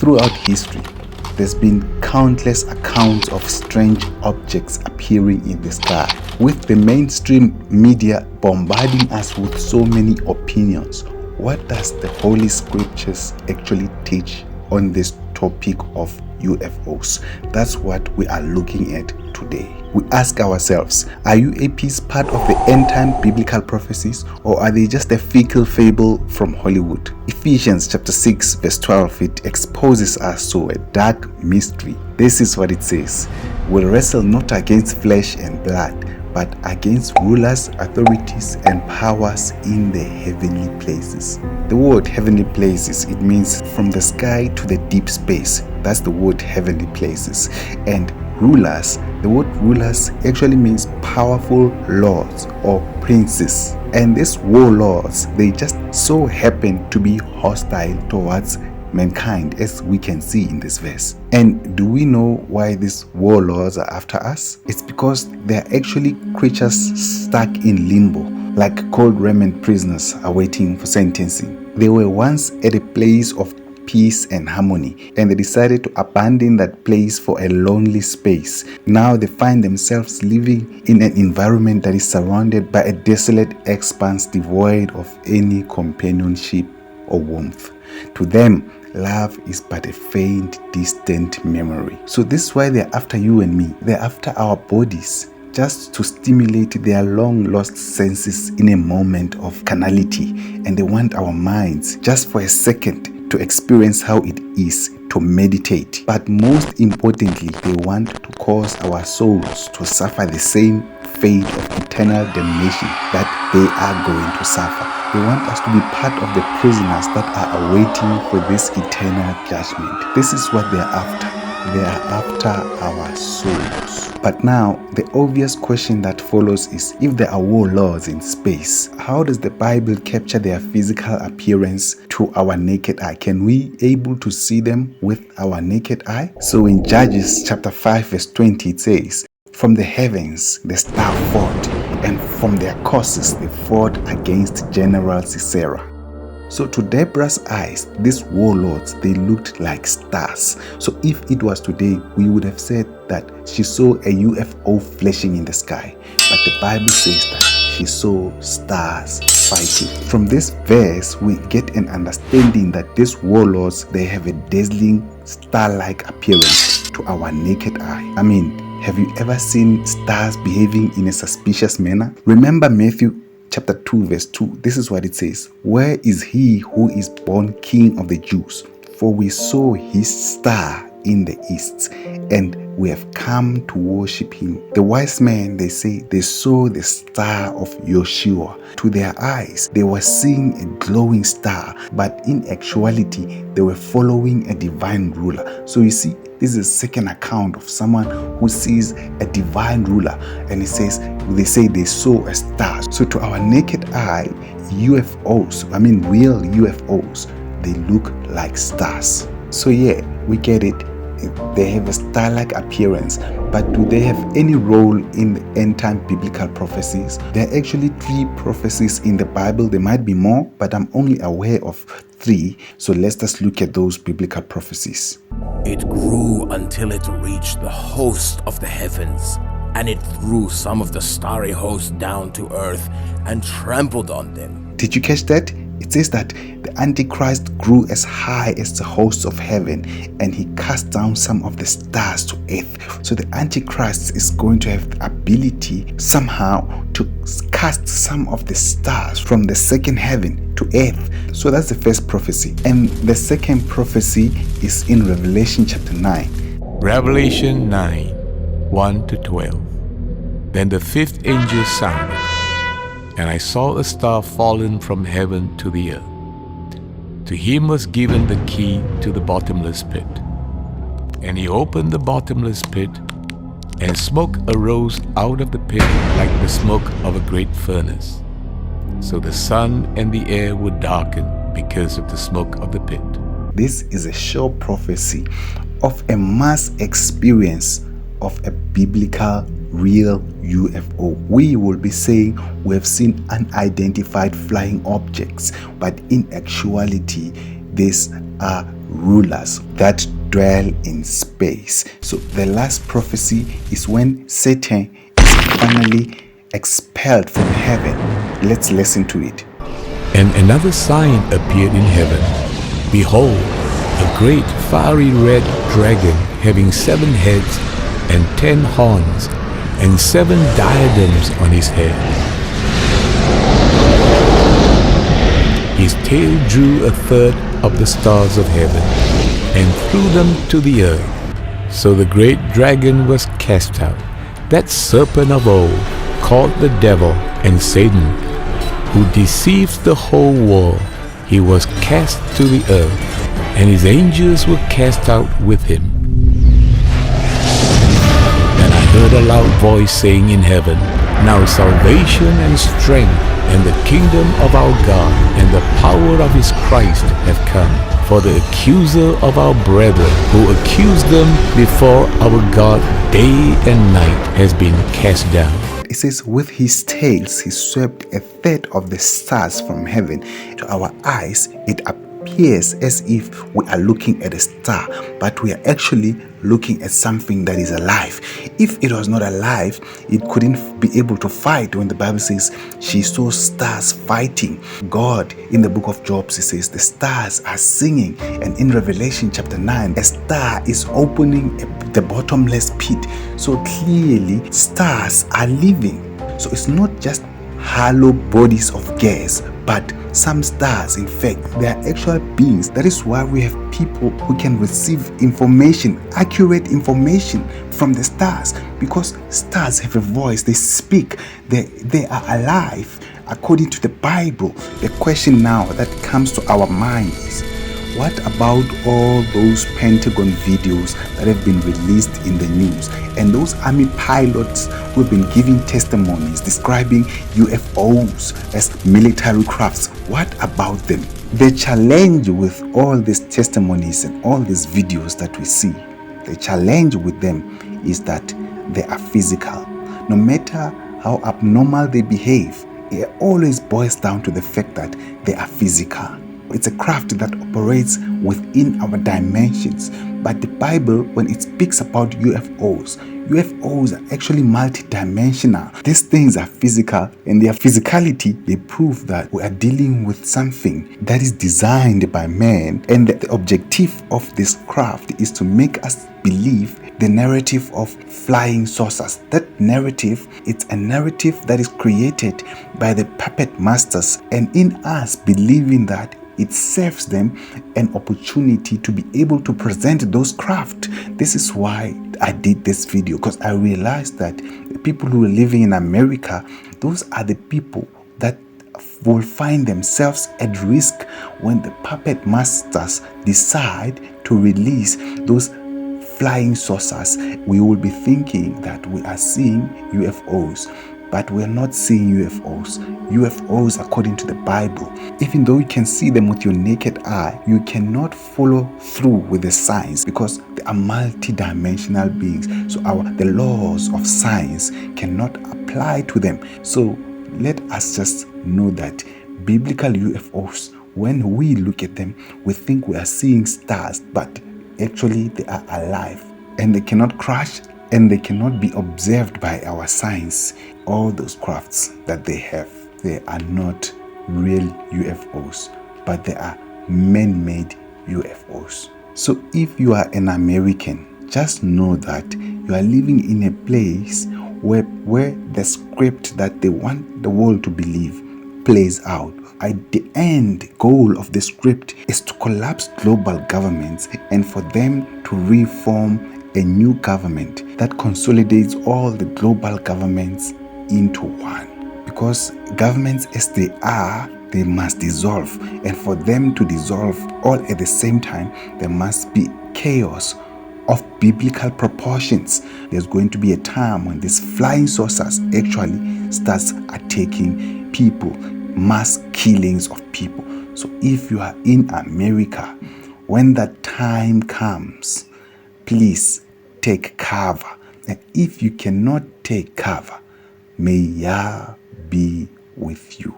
Throughout history, there's been countless accounts of strange objects appearing in the sky, with the mainstream media bombarding us with so many opinions. What does the Holy Scriptures actually teach on this topic of UFOs? That's what we are looking at today. We ask ourselves, are UAPs part of the end-time biblical prophecies, or are they just a fickle fable from Hollywood? Ephesians chapter 6 verse 12, it exposes us to a dark mystery. This is what it says: "We wrestle not against flesh and blood, but against rulers, authorities, and powers in the heavenly places." The word heavenly places, it means from the sky to the deep space. That's the word heavenly places. And rulers, the word rulers actually means powerful lords or princes. And these warlords, they just so happen to be hostile towards mankind, as we can see in this verse. And do we know why these warlords are after us? It's because they are actually creatures stuck in limbo, like cold remnant prisoners awaiting for sentencing. They were once at a place of peace and harmony, and they decided to abandon that place for a lonely space. Now they find themselves living in an environment that is surrounded by a desolate expanse devoid of any companionship or warmth. To them, love is but a faint, distant memory. So this is why they're after you and me. They're after our bodies, just to stimulate their long-lost senses in a moment of carnality. And they want our minds, just for a second, to experience how it is to meditate. But most importantly, they want to cause our souls to suffer the same fate of eternal damnation that they are going to suffer. They want us to be part of the prisoners that are awaiting for this eternal judgment. This is what they are after. They are after our souls. But now, the obvious question that follows is, if there are warlords in space, how does the Bible capture their physical appearance to our naked eye? Can we able to see them with our naked eye? So in Judges chapter 5 verse 20, it says, "From the heavens the star fought, and from their courses they fought against General Sisera." So to Deborah's eyes, these warlords, they looked like stars. So if it was today, we would have said that she saw a UFO flashing in the sky. But the Bible says that she saw stars fighting. From this verse, we get an understanding that these warlords, they have a dazzling star-like appearance to our naked eye. I mean, have you ever seen stars behaving in a suspicious manner? Remember Matthew chapter 2 verse 2. This is what it says: "Where is he who is born King of the Jews? For we saw his star in the east, and we have come to worship him." The wise men, they say they saw the star of Yeshua. To their eyes, they were seeing a glowing star, but in actuality, they were following a divine ruler. So you see, this is a second account of someone who sees a divine ruler, and they say they saw a star. So to our naked eye, UFOs, real UFOs, they look like stars. So yeah, we get it. They have a star-like appearance, but do they have any role in the end-time biblical prophecies? There are actually 3 prophecies in the Bible. There might be more, but I'm only aware of 3. So let's just look at those biblical prophecies. "It grew until it reached the host of the heavens, and it threw some of the starry host down to earth and trampled on them." Did you catch that? It says that the Antichrist grew as high as the hosts of heaven, and he cast down some of the stars to earth. So the Antichrist is going to have the ability somehow to cast some of the stars from the second heaven to earth. So that's the first prophecy. And the second prophecy is in Revelation chapter 9. Revelation 9, 1 to 12. Then the 5th angel sounded, and I saw a star fallen from heaven to the earth. To him was given the key to the bottomless pit. And he opened the bottomless pit, and smoke arose out of the pit like the smoke of a great furnace. So the sun and the air were darkened because of the smoke of the pit. This is a sure prophecy of a mass experience of a biblical real UFO. We will be saying we have seen unidentified flying objects, but in actuality, these are rulers that dwell in space. So the last prophecy is when Satan is finally expelled from heaven. Let's listen to it. And another sign appeared in heaven. Behold, a great fiery red dragon having 7 heads and 10 horns and 7 diadems on his head. His tail drew 1/3 of the stars of heaven and threw them to the earth. So the great dragon was cast out, that serpent of old, called the devil and Satan, who deceives the whole world. He was cast to the earth, and his angels were cast out with him. And I heard a loud voice saying in heaven, Now salvation and strength and the kingdom of our God and the power of his Christ have come. For the accuser of our brethren, who accused them before our God day and night, has been cast down. It says, with his tails he swept 1/3 of the stars from heaven. To our eyes, it appears as if we are looking at a star, but we are actually looking at something that is alive. If it was not alive, it couldn't be able to fight. When the Bible says she saw stars fighting, God in the book of Job, it says the stars are singing. And in Revelation chapter 9, a star is opening the bottomless pit. So clearly stars are living. So it's not just hollow bodies of gas, but some stars, in fact, they are actual beings. That is why we have people who can receive information, accurate information from the stars, because stars have a voice, they speak, they are alive according to the Bible. The question now that comes to our minds, what about all those Pentagon videos that have been released in the news, and those army pilots who have been giving testimonies describing UFOs as military crafts? What about them? The challenge with all these testimonies and all these videos that we see, the challenge with them is that they are physical. No matter how abnormal they behave, it always boils down to the fact that they are physical. It's a craft that operates within our dimensions. But the Bible, when it speaks about UFOs are actually multidimensional. These things are physical, and their physicality, they prove that we are dealing with something that is designed by man. And the objective of this craft is to make us believe the narrative of flying saucers. That narrative, it's a narrative that is created by the puppet masters, and in us believing that, it serves them an opportunity to be able to present those craft. This is why I did this video, because I realized that the people who are living in America, those are the people that will find themselves at risk when the puppet masters decide to release those flying saucers. We will be thinking that we are seeing UFOs, but we're not seeing UFOs. UFOs, according to the Bible, even though you can see them with your naked eye, you cannot follow through with the science, because they are multidimensional beings. So the laws of science cannot apply to them. So let us just know that biblical UFOs, when we look at them, we think we are seeing stars, but actually they are alive, and they cannot crash, and they cannot be observed by our science. All those crafts that they have, they are not real UFOs, but they are man-made UFOs. So if you are an American, just know that you are living in a place where the script that they want the world to believe plays out. The end goal of the script is to collapse global governments and for them to reform a new government that consolidates all the global governments into one. Because governments as they are, they must dissolve, and for them to dissolve all at the same time, there must be chaos of biblical proportions. There's going to be a time when these flying saucers actually starts attacking people, mass killings of people. So if you are in America, when that time comes, please take cover. And if you cannot take cover, may Yah be with you.